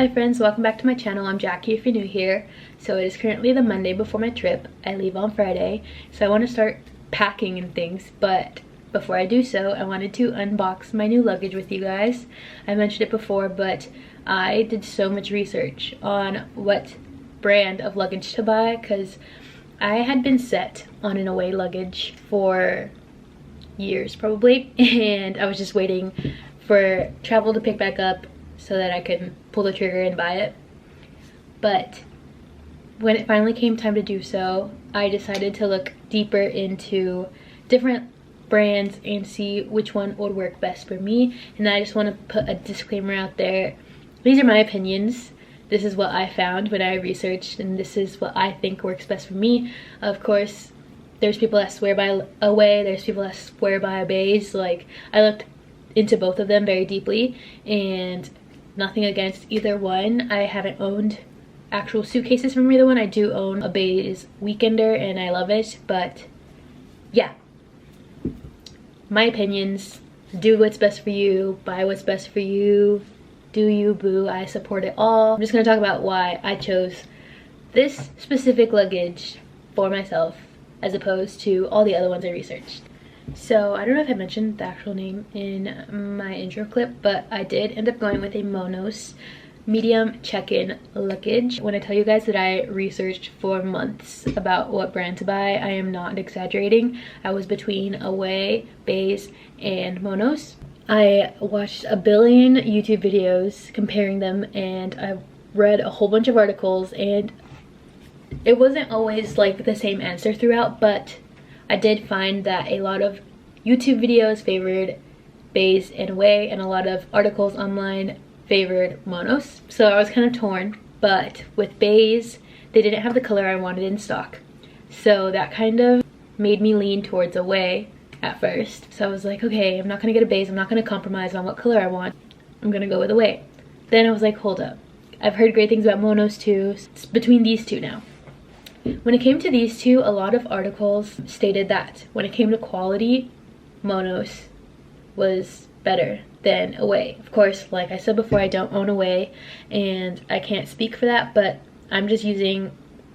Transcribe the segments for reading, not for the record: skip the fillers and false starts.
Hi friends, welcome back to my channel. I'm Jackie if you're new here. So it is currently the Monday before my trip. I leave on Friday, so I want to start packing and things, but before I do so, I wanted to unbox my new luggage with you guys. I mentioned it before, but I did so much research on what brand of luggage to buy because I had been set on an Away luggage for years probably, and I was just waiting for travel to pick back up so that I could pull the trigger and buy it. But when it finally came time to do so, I decided to look deeper into different brands and see which one would work best for me. And I just want to put a disclaimer out there. These are my opinions. This is what I found when I researched, and this is what I think works best for me. Of course, there's people that swear by Away, there's people that swear by Beis. Like, I looked into both of them very deeply, and nothing against either one. I haven't owned actual suitcases from either one. I do own a Beis Weekender and I love it, but yeah, my opinions. Do what's best for you, buy what's best for you, do you, boo. I support it all. I'm just gonna talk about why I chose this specific luggage for myself as opposed to all the other ones I researched. So I don't know if I mentioned the actual name in my intro clip, but I did end up going with a Monos medium check-in luggage. When I tell you guys that I researched for months about what brand to buy, I am not exaggerating. I was between Away, Beis, and Monos. I watched a billion YouTube videos comparing them, and I read a whole bunch of articles, and it wasn't always like the same answer throughout, but I did find that a lot of YouTube videos favored Beis and Away, and a lot of articles online favored Monos. So I was kind of torn, but with Beis, they didn't have the color I wanted in stock. So that kind of made me lean towards Away at first. So I was like, okay, I'm not gonna get a Beis, I'm not gonna compromise on what color I want. I'm gonna go with Away. Then I was like, hold up. I've heard great things about Monos too. It's between these two now. When it came to these two, a lot of articles stated that when it came to quality, Monos was better than Away. Of course, like I said before, I don't own Away and I can't speak for that, but I'm just using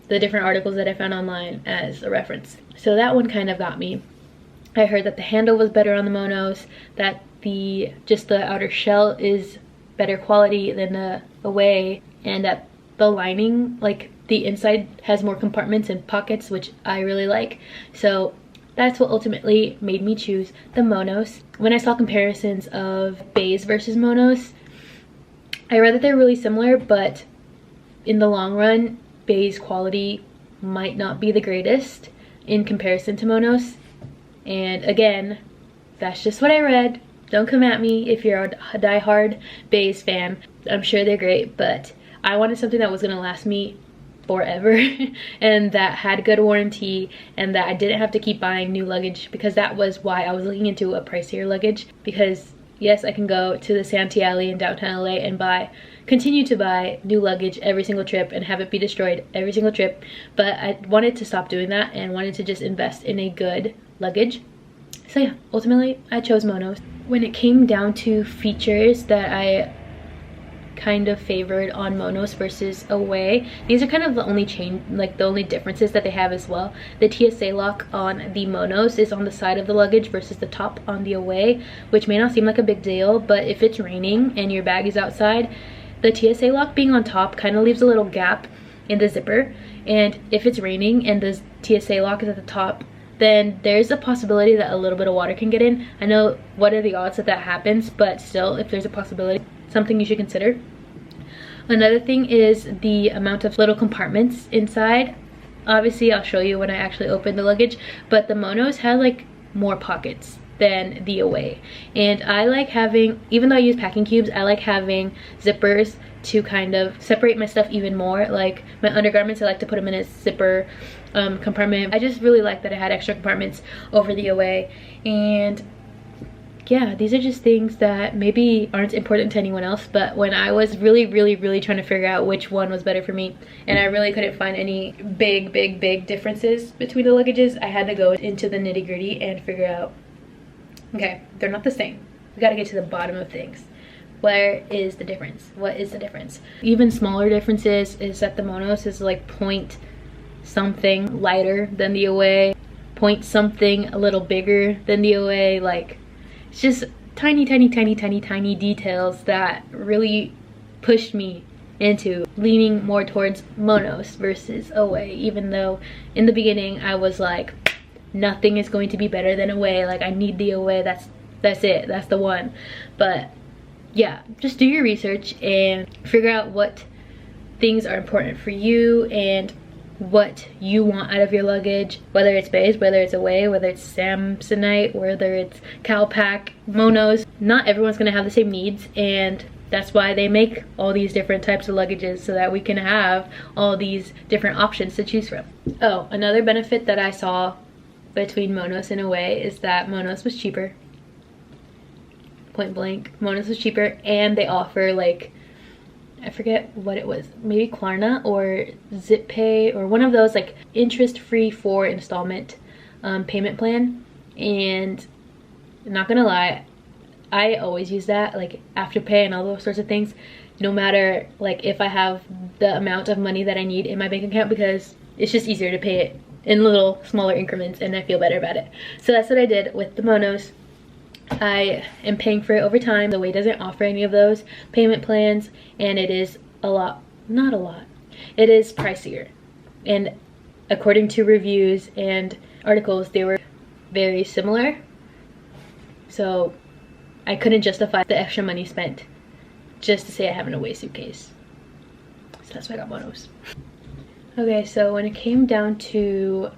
the different articles that I found online as a reference. So that one kind of got me. I heard that the handle was better on the Monos, that just the outer shell is better quality than the Away, and that the lining, like the inside, has more compartments and pockets, which I really like. So that's what ultimately made me choose the Monos. When I saw comparisons of Beis versus Monos, I read that they're really similar, but in the long run, Beis quality might not be the greatest in comparison to Monos. And again, that's just what I read. Don't come at me if you're a die-hard Beis fan. I'm sure they're great, but I wanted something that was gonna last me forever and that had good warranty, and that I didn't have to keep buying new luggage, because that was why I was looking into a pricier luggage. Because yes, I can go to the Santee Alley in downtown LA and continue to buy new luggage every single trip and have it be destroyed every single trip, but I wanted to stop doing that and wanted to just invest in a good luggage. So yeah, ultimately I chose Monos. When it came down to features that I kind of favored on Monos versus Away, these are kind of the only the only differences that they have as well. The TSA lock on the Monos is on the side of the luggage versus the top on the Away, which may not seem like a big deal, but if it's raining and your bag is outside, the TSA lock being on top kind of leaves a little gap in the zipper, and if it's raining and the TSA lock is at the top, then there's a possibility that a little bit of water can get in. I know, what are the odds that that happens, but still, if there's a possibility, something you should consider. Another thing is the amount of little compartments inside. Obviously, I'll show you when I actually open the luggage, but the Monos have like more pockets than the Away. And I like having, even though I use packing cubes, I like having zippers to kind of separate my stuff even more. Like my undergarments, I like to put them in a zipper compartment. I just really like that I had extra compartments over the Away. And yeah, these are just things that maybe aren't important to anyone else, but when I was really trying to figure out which one was better for me, and I really couldn't find any big differences between the luggages, I had to go into the nitty-gritty and figure out, okay, they're not the same. We gotta get to the bottom of things. Where is the difference? What is the difference? Even smaller differences is that the Monos is like point something lighter than the Away, point something a little bigger than the Away. Like, it's just tiny details that really pushed me into leaning more towards Monos versus Away, even though in the beginning I was like, nothing is going to be better than Away, like I need the Away, that's it, that's the one. But yeah, just do your research and figure out what things are important for you and what you want out of your luggage, whether it's beige, whether it's Away, whether it's Samsonite, whether it's Calpac, Monos. Not everyone's gonna have the same needs, and that's why they make all these different types of luggages, so that we can have all these different options to choose from. Oh, another benefit that I saw between Monos and Away is that Monos was cheaper. Point blank, Monos was cheaper, and they offer, like, I forget what it was, maybe Klarna or Zip Pay or one of those, like, interest-free 4 installment payment plan. And I'm not gonna lie, I always use that, like Afterpay and all those sorts of things, no matter like if I have the amount of money that I need in my bank account, because it's just easier to pay it in little smaller increments and I feel better about it. So that's what I did with the Monos. I am paying for it over time. The Way doesn't offer any of those payment plans, and it is a lot, not a lot, it is pricier. And according to reviews and articles, they were very similar. So I couldn't justify the extra money spent just to say I have an Away suitcase. So that's why I got Monos. Okay, so when it came down to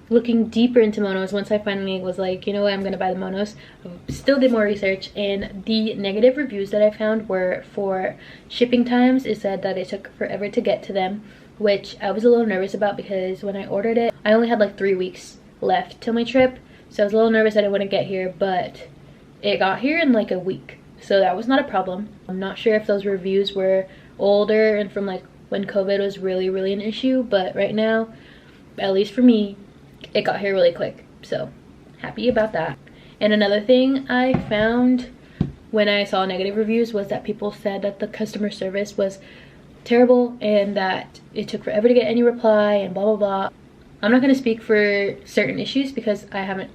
looking deeper into Monos, once I finally was like, you know what, I'm gonna buy the Monos, I still did more research, and the negative reviews that I found were for shipping times. It said that it took forever to get to them, which I was a little nervous about, because when I ordered it, I only had like 3 weeks left till my trip, so I was a little nervous that it wouldn't get here, but it got here in like a week, so that was not a problem. I'm not sure if those reviews were older and from like when COVID was really an issue, but right now, at least for me, it got here really quick, so happy about that. And another thing I found when I saw negative reviews was that people said that the customer service was terrible and that it took forever to get any reply and blah blah blah. I'm not going to speak for certain issues because I haven't,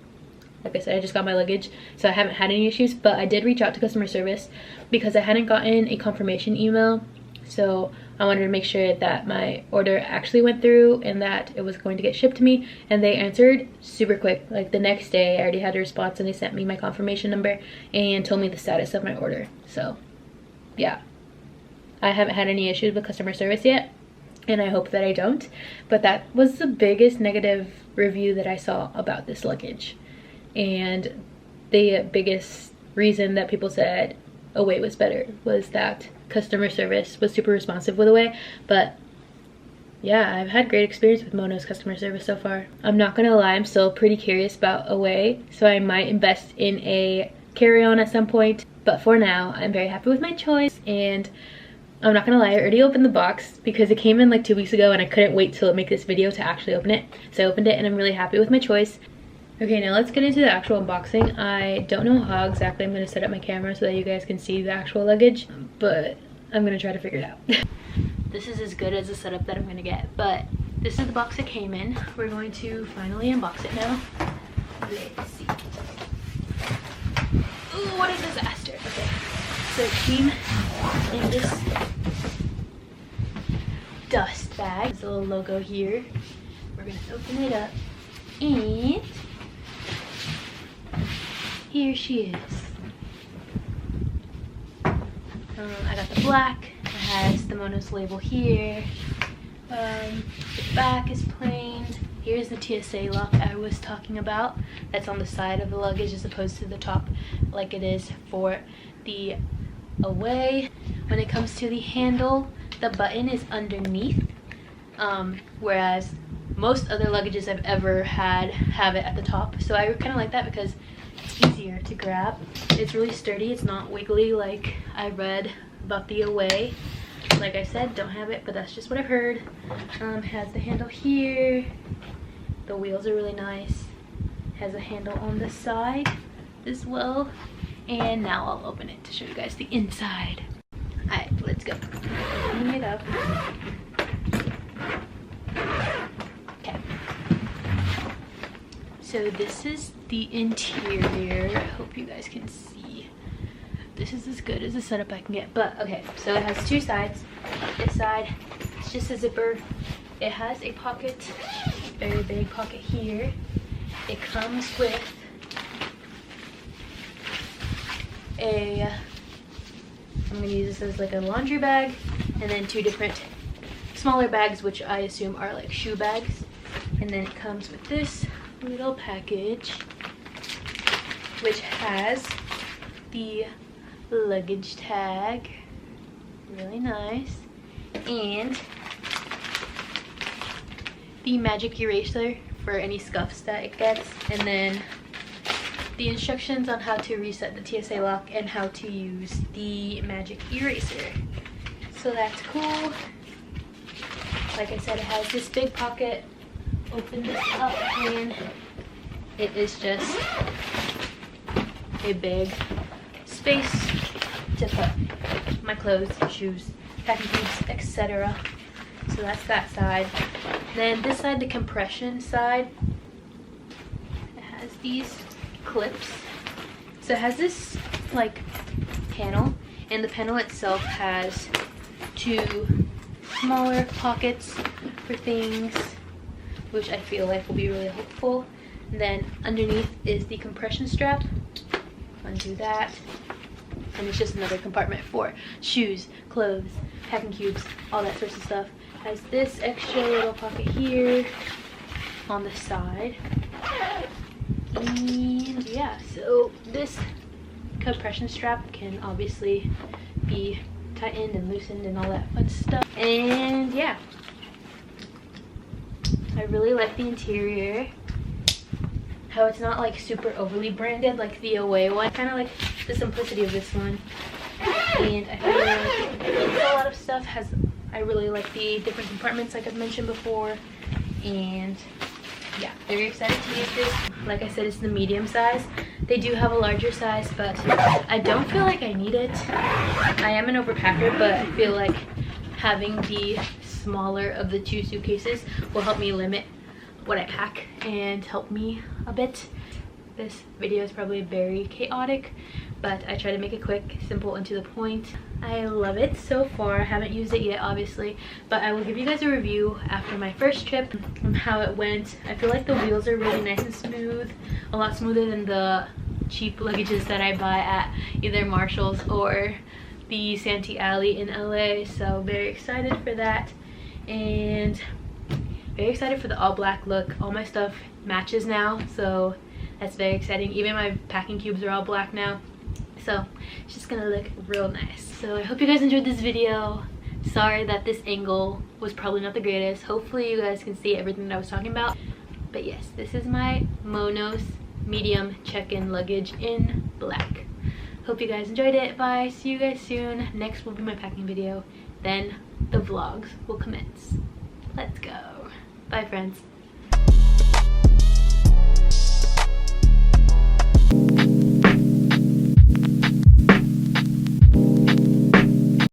like I said, I just got my luggage, so I haven't had any issues, but I did reach out to customer service because I hadn't gotten a confirmation email. So I wanted to make sure that my order actually went through and that it was going to get shipped to me, and they answered super quick. Like the next day I already had a response, and they sent me my confirmation number and told me the status of my order. So yeah, I haven't had any issues with customer service yet, and I hope that I don't. But that was the biggest negative review that I saw about this luggage, and the biggest reason that people said Away was better was that customer service was super responsive with Away. But yeah, I've had great experience with Mono's customer service so far. I'm not gonna lie, I'm still pretty curious about Away, so I might invest in a carry-on at some point, but for now I'm very happy with my choice. And I'm not gonna lie, I already opened the box because it came in like 2 weeks ago and I couldn't wait to make this video to actually open it. So I opened it and I'm really happy with my choice. Okay, now let's get into the actual unboxing. I don't know how exactly I'm gonna set up my camera so that you guys can see the actual luggage, but I'm gonna try to figure it out. This is as good as a setup that I'm gonna get, but this is the box it came in. We're going to finally unbox it now. Let's see. Ooh, what a disaster. Okay, so it came in this dust bag. There's a little logo here. We're gonna open it up, and here she is. I got the black. It has the Monos label here. The back is plain. Here's the TSA lock I was talking about. That's on the side of the luggage as opposed to the top like it is for the Away. When it comes to the handle, the button is underneath, whereas most other luggages I've ever had have it at the top. So I kind of like that because it's easier to grab. It's really sturdy. It's not wiggly like I read about the Away. Like I said, don't have it, but that's just what I've heard. Has the handle here. The wheels are really nice. Has a handle on the side as well. And now I'll open it to show you guys the inside. Alright, let's go. Opening it up. Okay. So this is the interior. I hope you guys can see. This is as good as a setup I can get. But okay, so it has two sides. This side, it's just a zipper. It has a pocket, very big pocket here. It comes with I'm gonna use this as like a laundry bag, and then two different smaller bags, which I assume are like shoe bags. And then it comes with this little package, which has the luggage tag, really nice, and the magic eraser for any scuffs that it gets, and then the instructions on how to reset the TSA lock and how to use the magic eraser. So that's cool. Like I said, it has this big pocket. Open this up and it is just a big space to put my clothes, shoes, packing cubes, etc. So that's that side. Then this side, the compression side, it has these clips. So it has this like panel, and the panel itself has two smaller pockets for things, which I feel like will be really helpful. And then underneath is the compression strap. Undo that, and it's just another compartment for shoes, clothes, packing cubes, all that sorts of stuff. Has this extra little pocket here on the side. And yeah, so this compression strap can obviously be tightened and loosened and all that fun stuff. And yeah, I really like the interior, how it's not like super overly branded like the Away one. Kind of like the simplicity of this one, and I feel like it fits a lot of stuff. I really like the different compartments like I've mentioned before, and yeah, very excited to use this. Like I said, it's the medium size. They do have a larger size, but I don't feel like I need it. I am an overpacker, but I feel like having the smaller of the two suitcases will help me limit what I pack and help me a bit. This video is probably very chaotic, but I try to make it quick, simple, and to the point. I love it so far. I haven't used it yet, obviously, but I will give you guys a review after my first trip on how it went. I feel like the wheels are really nice and smooth, a lot smoother than the cheap luggages that I buy at either Marshall's or the Santee Alley in LA. So very excited for that, and very excited for the all black look. All my stuff matches now, so that's very exciting. Even my packing cubes are all black now, so it's just gonna look real nice. So I hope you guys enjoyed this video. Sorry that this angle was probably not the greatest. Hopefully you guys can see everything that I was talking about. But yes, this is my Monos medium check-in luggage in black. Hope you guys enjoyed it. Bye, see you guys soon. Next will be my packing video, then the vlogs will commence. Let's go. Bye friends.